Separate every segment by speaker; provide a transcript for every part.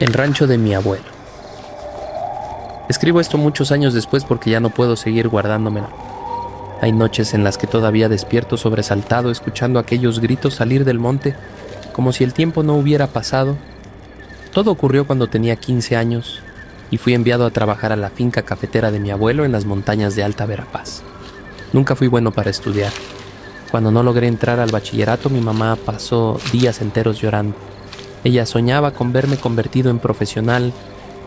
Speaker 1: El rancho de mi abuelo. Escribo esto muchos años después porque ya no puedo seguir guardándomelo. Hay noches en las que todavía despierto sobresaltado escuchando aquellos gritos salir del monte como si el tiempo no hubiera pasado. Todo ocurrió cuando tenía 15 años y fui enviado a trabajar a la finca cafetera de mi abuelo en las montañas de Alta Verapaz. Nunca fui bueno para estudiar. Cuando no logré entrar al bachillerato, mi mamá pasó días enteros llorando. Ella soñaba con verme convertido en profesional,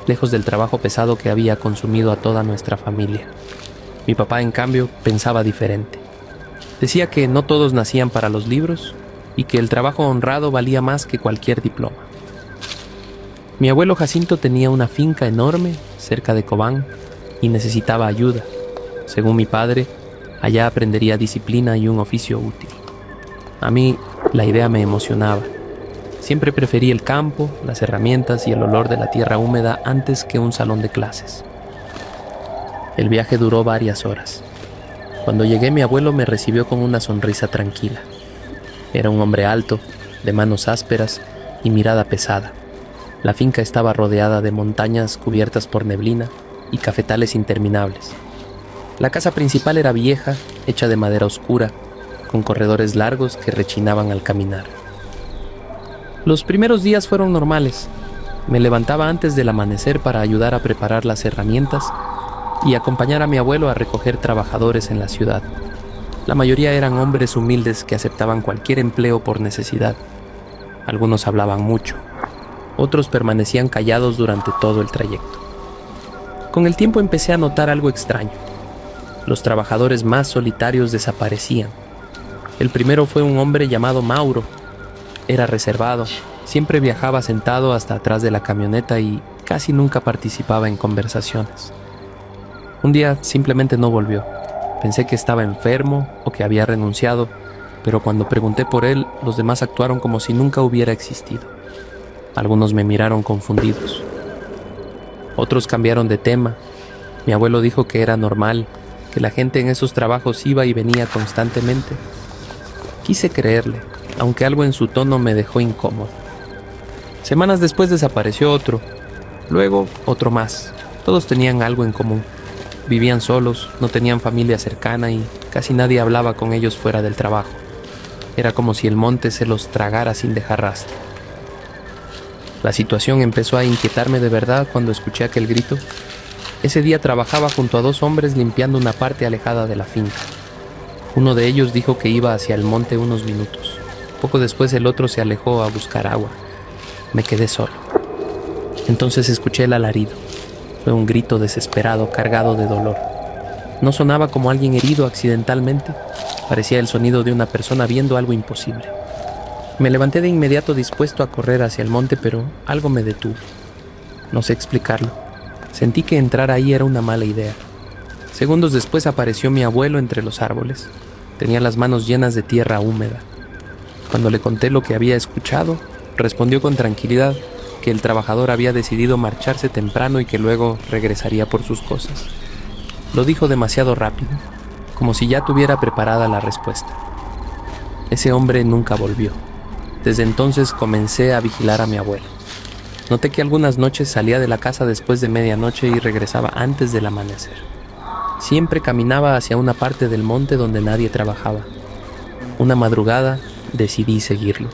Speaker 1: lejos del trabajo pesado que había consumido a toda nuestra familia. Mi papá, en cambio, pensaba diferente. Decía que no todos nacían para los libros y que el trabajo honrado valía más que cualquier diploma. Mi abuelo Jacinto tenía una finca enorme cerca de Cobán y necesitaba ayuda. Según mi padre, allá aprendería disciplina y un oficio útil. A mí, la idea me emocionaba. Siempre preferí el campo, las herramientas y el olor de la tierra húmeda antes que un salón de clases. El viaje duró varias horas. Cuando llegué, mi abuelo me recibió con una sonrisa tranquila. Era un hombre alto, de manos ásperas y mirada pesada. La finca estaba rodeada de montañas cubiertas por neblina y cafetales interminables. La casa principal era vieja, hecha de madera oscura, con corredores largos que rechinaban al caminar. Los primeros días fueron normales. Me levantaba antes del amanecer para ayudar a preparar las herramientas y acompañar a mi abuelo a recoger trabajadores en la ciudad. La mayoría eran hombres humildes que aceptaban cualquier empleo por necesidad. Algunos hablaban mucho, otros permanecían callados durante todo el trayecto. Con el tiempo empecé a notar algo extraño. Los trabajadores más solitarios desaparecían. El primero fue un hombre llamado Mauro. Era reservado, siempre viajaba sentado hasta atrás de la camioneta y casi nunca participaba en conversaciones. Un día simplemente no volvió. Pensé que estaba enfermo o que había renunciado, pero cuando pregunté por él, los demás actuaron como si nunca hubiera existido. Algunos me miraron confundidos. Otros cambiaron de tema. Mi abuelo dijo que era normal, que la gente en esos trabajos iba y venía constantemente. Quise creerle, aunque algo en su tono me dejó incómodo. Semanas después desapareció otro, luego otro más. Todos tenían algo en común. Vivían solos, no tenían familia cercana y casi nadie hablaba con ellos fuera del trabajo. Era como si el monte se los tragara sin dejar rastro. La situación empezó a inquietarme de verdad cuando escuché aquel grito. Ese día trabajaba junto a dos hombres limpiando una parte alejada de la finca. Uno de ellos dijo que iba hacia el monte unos minutos. Poco después el otro se alejó a buscar agua. Me quedé solo. Entonces escuché el alarido. Fue un grito desesperado, cargado de dolor. No sonaba como alguien herido accidentalmente. Parecía el sonido de una persona viendo algo imposible. Me levanté de inmediato dispuesto a correr hacia el monte, pero algo me detuvo. No sé explicarlo. Sentí que entrar ahí era una mala idea. Segundos después apareció mi abuelo entre los árboles. Tenía las manos llenas de tierra húmeda. Cuando le conté lo que había escuchado, respondió con tranquilidad que el trabajador había decidido marcharse temprano y que luego regresaría por sus cosas. Lo dijo demasiado rápido, como si ya tuviera preparada la respuesta. Ese hombre nunca volvió. Desde entonces comencé a vigilar a mi abuelo. Noté que algunas noches salía de la casa después de medianoche y regresaba antes del amanecer. Siempre caminaba hacia una parte del monte donde nadie trabajaba. Una madrugada decidí seguirlo.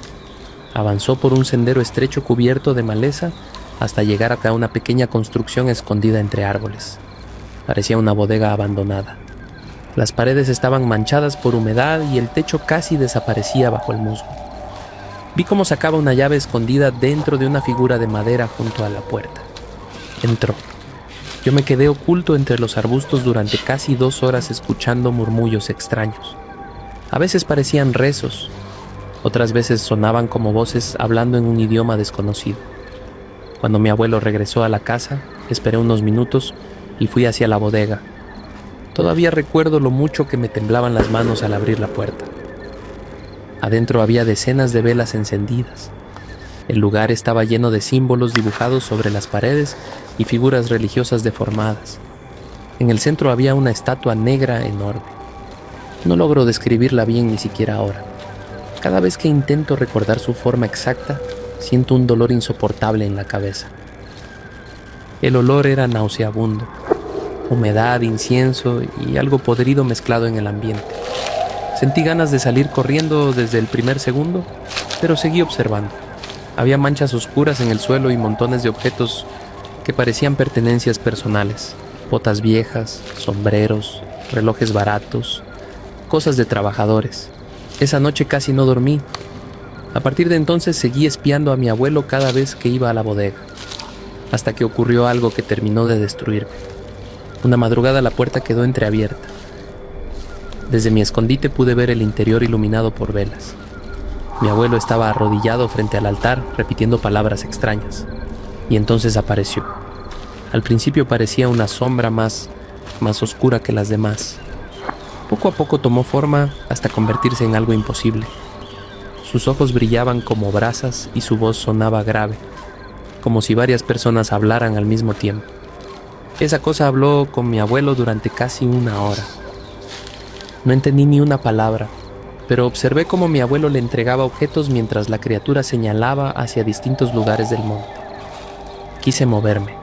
Speaker 1: Avanzó por un sendero estrecho cubierto de maleza hasta llegar a una pequeña construcción escondida entre árboles. Parecía una bodega abandonada. Las paredes estaban manchadas por humedad y el techo casi desaparecía bajo el musgo. Vi cómo sacaba una llave escondida dentro de una figura de madera junto a la puerta. Entró. Yo me quedé oculto entre los arbustos durante casi 2 horas escuchando murmullos extraños. A veces parecían rezos, otras veces sonaban como voces hablando en un idioma desconocido. Cuando mi abuelo regresó a la casa, esperé unos minutos y fui hacia la bodega. Todavía recuerdo lo mucho que me temblaban las manos al abrir la puerta. Adentro había decenas de velas encendidas. El lugar estaba lleno de símbolos dibujados sobre las paredes y figuras religiosas deformadas. En el centro había una estatua negra enorme. No logro describirla bien ni siquiera ahora. Cada vez que intento recordar su forma exacta, siento un dolor insoportable en la cabeza. El olor era nauseabundo, humedad, incienso y algo podrido mezclado en el ambiente. Sentí ganas de salir corriendo desde el primer segundo, pero seguí observando. Había manchas oscuras en el suelo y montones de objetos que parecían pertenencias personales. Botas viejas, sombreros, relojes baratos, cosas de trabajadores. Esa noche casi no dormí. A partir de entonces seguí espiando a mi abuelo cada vez que iba a la bodega, hasta que ocurrió algo que terminó de destruirme. Una madrugada la puerta quedó entreabierta. Desde mi escondite pude ver el interior iluminado por velas. Mi abuelo estaba arrodillado frente al altar, repitiendo palabras extrañas, y entonces apareció. Al principio parecía una sombra más oscura que las demás. Poco a poco tomó forma hasta convertirse en algo imposible. Sus ojos brillaban como brasas y su voz sonaba grave, como si varias personas hablaran al mismo tiempo. Esa cosa habló con mi abuelo durante casi 1 hora. No entendí ni una palabra, pero observé cómo mi abuelo le entregaba objetos mientras la criatura señalaba hacia distintos lugares del monte. Quise moverme.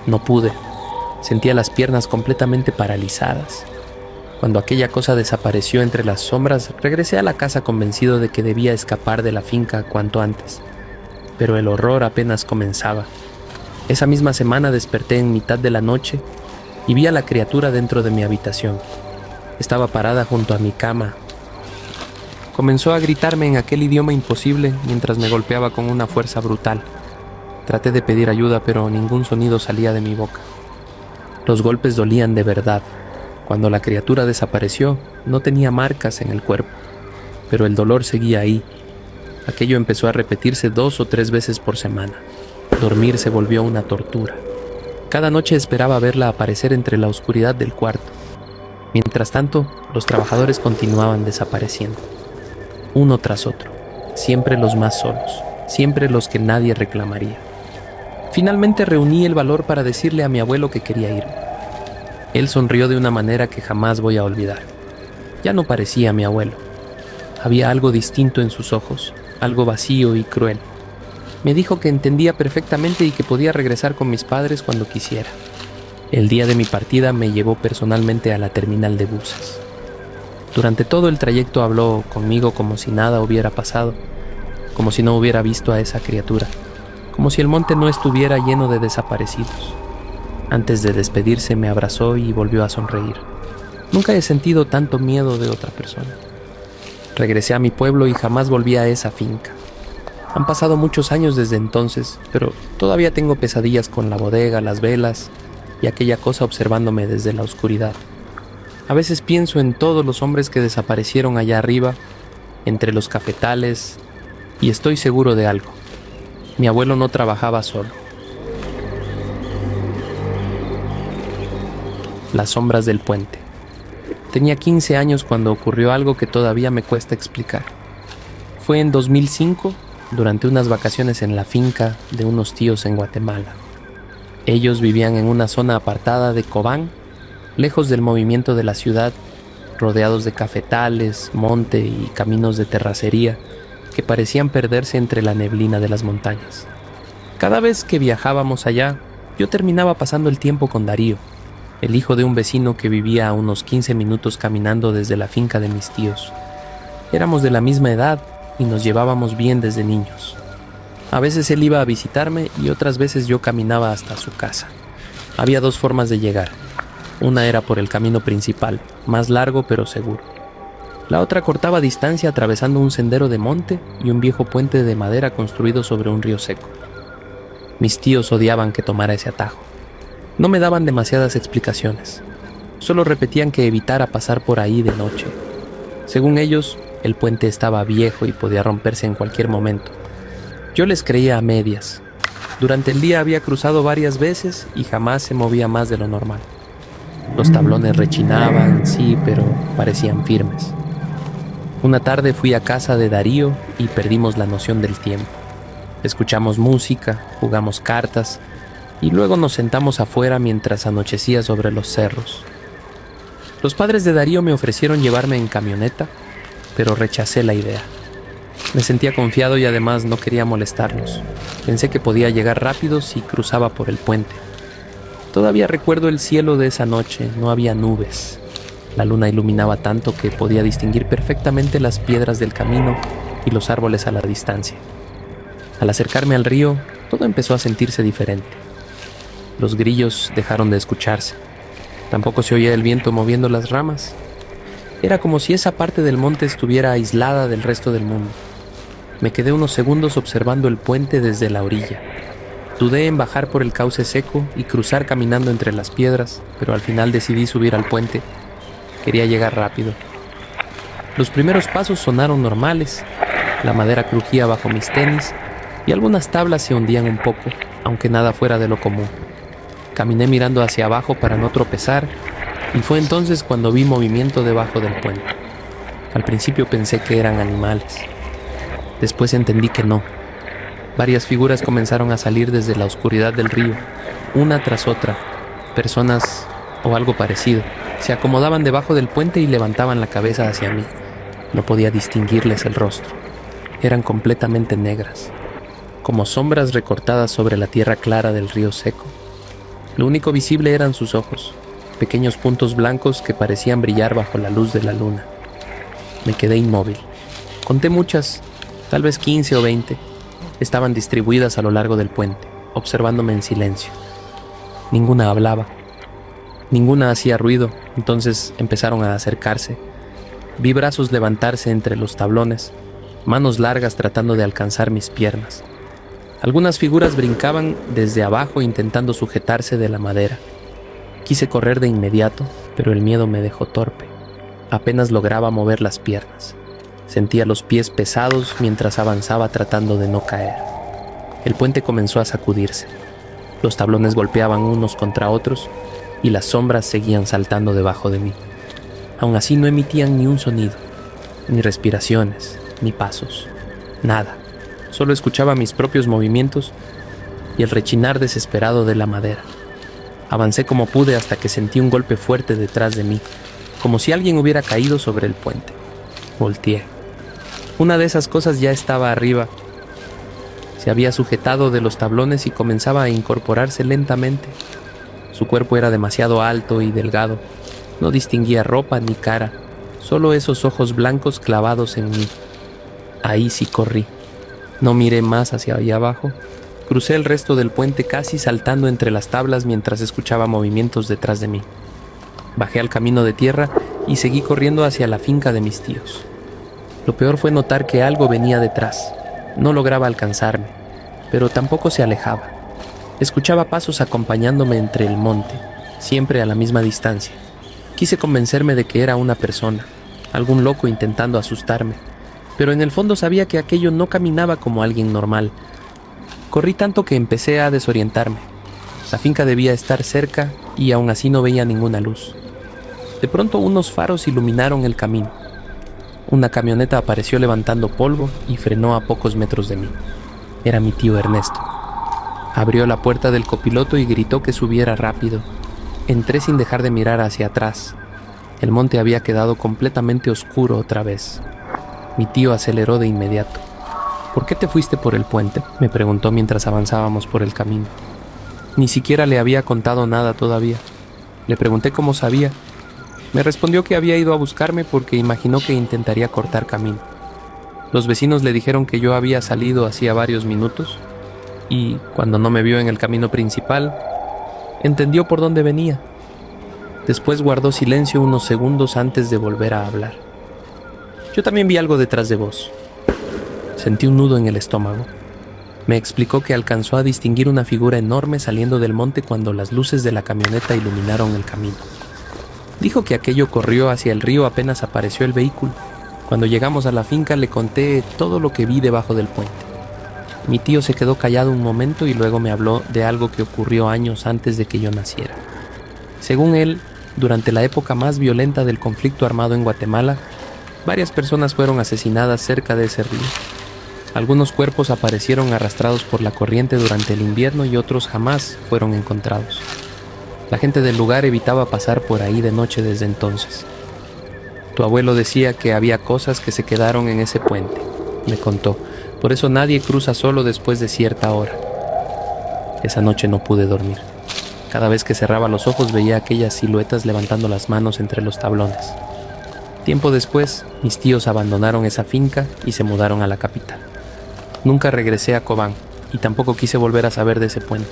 Speaker 1: No pude. Sentía las piernas completamente paralizadas. Cuando aquella cosa desapareció entre las sombras, regresé a la casa convencido de que debía escapar de la finca cuanto antes. Pero el horror apenas comenzaba. Esa misma semana desperté en mitad de la noche y vi a la criatura dentro de mi habitación. Estaba parada junto a mi cama. Comenzó a gritarme en aquel idioma imposible mientras me golpeaba con una fuerza brutal. Traté de pedir ayuda, pero ningún sonido salía de mi boca. Los golpes dolían de verdad. Cuando la criatura desapareció, no tenía marcas en el cuerpo, pero el dolor seguía ahí. Aquello empezó a repetirse 2 o 3 veces por semana. Dormir se volvió una tortura. Cada noche esperaba verla aparecer entre la oscuridad del cuarto. Mientras tanto, los trabajadores continuaban desapareciendo, uno tras otro, siempre los más solos, siempre los que nadie reclamaría. Finalmente reuní el valor para decirle a mi abuelo que quería irme. Él sonrió de una manera que jamás voy a olvidar. Ya no parecía mi abuelo. Había algo distinto en sus ojos, algo vacío y cruel. Me dijo que entendía perfectamente y que podía regresar con mis padres cuando quisiera. El día de mi partida me llevó personalmente a la terminal de buses. Durante todo el trayecto habló conmigo como si nada hubiera pasado, como si no hubiera visto a esa criatura, como si el monte no estuviera lleno de desaparecidos. Antes de despedirse me abrazó y volvió a sonreír. Nunca he sentido tanto miedo de otra persona. Regresé a mi pueblo y jamás volví a esa finca. Han pasado muchos años desde entonces, pero todavía tengo pesadillas con la bodega, las velas y aquella cosa observándome desde la oscuridad. A veces pienso en todos los hombres que desaparecieron allá arriba, entre los cafetales, y estoy seguro de algo. Mi abuelo no trabajaba solo. Las sombras del puente. Tenía 15 años cuando ocurrió algo que todavía me cuesta explicar. Fue en 2005, durante unas vacaciones en la finca de unos tíos en Guatemala. Ellos vivían en una zona apartada de Cobán, lejos del movimiento de la ciudad, rodeados de cafetales, monte y caminos de terracería que parecían perderse entre la neblina de las montañas. Cada vez que viajábamos allá, yo terminaba pasando el tiempo con Darío, el hijo de un vecino que vivía a unos 15 minutos caminando desde la finca de mis tíos. Éramos de la misma edad y nos llevábamos bien desde niños. A veces él iba a visitarme y otras veces yo caminaba hasta su casa. Había 2 formas de llegar. Una era por el camino principal, más largo pero seguro. La otra cortaba distancia atravesando un sendero de monte y un viejo puente de madera construido sobre un río seco. Mis tíos odiaban que tomara ese atajo. No me daban demasiadas explicaciones. Solo repetían que evitara pasar por ahí de noche. Según ellos, el puente estaba viejo y podía romperse en cualquier momento. Yo les creía a medias. Durante el día había cruzado varias veces y jamás se movía más de lo normal. Los tablones rechinaban, sí, pero parecían firmes. Una tarde fui a casa de Darío y perdimos la noción del tiempo. Escuchamos música, jugamos cartas y luego nos sentamos afuera mientras anochecía sobre los cerros. Los padres de Darío me ofrecieron llevarme en camioneta, pero rechacé la idea. Me sentía confiado y además no quería molestarlos. Pensé que podía llegar rápido si cruzaba por el puente. Todavía recuerdo el cielo de esa noche, no había nubes. La luna iluminaba tanto que podía distinguir perfectamente las piedras del camino y los árboles a la distancia. Al acercarme al río, todo empezó a sentirse diferente. Los grillos dejaron de escucharse. Tampoco se oía el viento moviendo las ramas. Era como si esa parte del monte estuviera aislada del resto del mundo. Me quedé unos segundos observando el puente desde la orilla. Dudé en bajar por el cauce seco y cruzar caminando entre las piedras, pero al final decidí subir al puente. Quería llegar rápido. Los primeros pasos sonaron normales. La madera crujía bajo mis tenis y algunas tablas se hundían un poco, aunque nada fuera de lo común. Caminé mirando hacia abajo para no tropezar y fue entonces cuando vi movimiento debajo del puente. Al principio pensé que eran animales. Después entendí que no. Varias figuras comenzaron a salir desde la oscuridad del río, una tras otra. Personas o algo parecido se acomodaban debajo del puente y levantaban la cabeza hacia mí. No podía distinguirles el rostro. Eran completamente negras, como sombras recortadas sobre la tierra clara del río seco. Lo único visible eran sus ojos, pequeños puntos blancos que parecían brillar bajo la luz de la luna. Me quedé inmóvil. Conté muchas, tal vez 15 o 20. Estaban distribuidas a lo largo del puente, observándome en silencio. Ninguna hablaba. Ninguna hacía ruido, entonces empezaron a acercarse. Vi brazos levantarse entre los tablones, manos largas tratando de alcanzar mis piernas. Algunas figuras brincaban desde abajo intentando sujetarse de la madera. Quise correr de inmediato, pero el miedo me dejó torpe. Apenas lograba mover las piernas. Sentía los pies pesados mientras avanzaba tratando de no caer. El puente comenzó a sacudirse. Los tablones golpeaban unos contra otros y las sombras seguían saltando debajo de mí. Aún así no emitían ni un sonido, ni respiraciones, ni pasos, nada. Solo escuchaba mis propios movimientos y el rechinar desesperado de la madera. Avancé como pude hasta que sentí un golpe fuerte detrás de mí, como si alguien hubiera caído sobre el puente. Volteé. Una de esas cosas ya estaba arriba. Se había sujetado de los tablones y comenzaba a incorporarse lentamente. Su cuerpo era demasiado alto y delgado. No distinguía ropa ni cara, solo esos ojos blancos clavados en mí. Ahí sí corrí. No miré más hacia allá abajo. Crucé el resto del puente casi saltando entre las tablas mientras escuchaba movimientos detrás de mí. Bajé al camino de tierra y seguí corriendo hacia la finca de mis tíos. Lo peor fue notar que algo venía detrás. No lograba alcanzarme, pero tampoco se alejaba. Escuchaba pasos acompañándome entre el monte, siempre a la misma distancia. Quise convencerme de que era una persona, algún loco intentando asustarme, pero en el fondo sabía que aquello no caminaba como alguien normal. Corrí tanto que empecé a desorientarme. La finca debía estar cerca y aún así no veía ninguna luz. De pronto unos faros iluminaron el camino. Una camioneta apareció levantando polvo y frenó a pocos metros de mí. Era mi tío Ernesto. Abrió la puerta del copiloto y gritó que subiera rápido. Entré sin dejar de mirar hacia atrás. El monte había quedado completamente oscuro otra vez. Mi tío aceleró de inmediato. «¿Por qué te fuiste por el puente?», me preguntó mientras avanzábamos por el camino. Ni siquiera le había contado nada todavía. Le pregunté cómo sabía. Me respondió que había ido a buscarme porque imaginó que intentaría cortar camino. Los vecinos le dijeron que yo había salido hacía varios minutos y, cuando no me vio en el camino principal, entendió por dónde venía. Después guardó silencio unos segundos antes de volver a hablar. «Yo también vi algo detrás de vos». Sentí un nudo en el estómago. Me explicó que alcanzó a distinguir una figura enorme saliendo del monte cuando las luces de la camioneta iluminaron el camino. Dijo que aquello corrió hacia el río apenas apareció el vehículo. Cuando llegamos a la finca le conté todo lo que vi debajo del puente. Mi tío se quedó callado un momento y luego me habló de algo que ocurrió años antes de que yo naciera. Según él, durante la época más violenta del conflicto armado en Guatemala, varias personas fueron asesinadas cerca de ese río. Algunos cuerpos aparecieron arrastrados por la corriente durante el invierno y otros jamás fueron encontrados. La gente del lugar evitaba pasar por ahí de noche desde entonces. Tu abuelo decía que había cosas que se quedaron en ese puente, me contó. Por eso nadie cruza solo después de cierta hora. Esa noche no pude dormir. Cada vez que cerraba los ojos veía aquellas siluetas levantando las manos entre los tablones. Tiempo después, mis tíos abandonaron esa finca y se mudaron a la capital. Nunca regresé a Cobán y tampoco quise volver a saber de ese puente.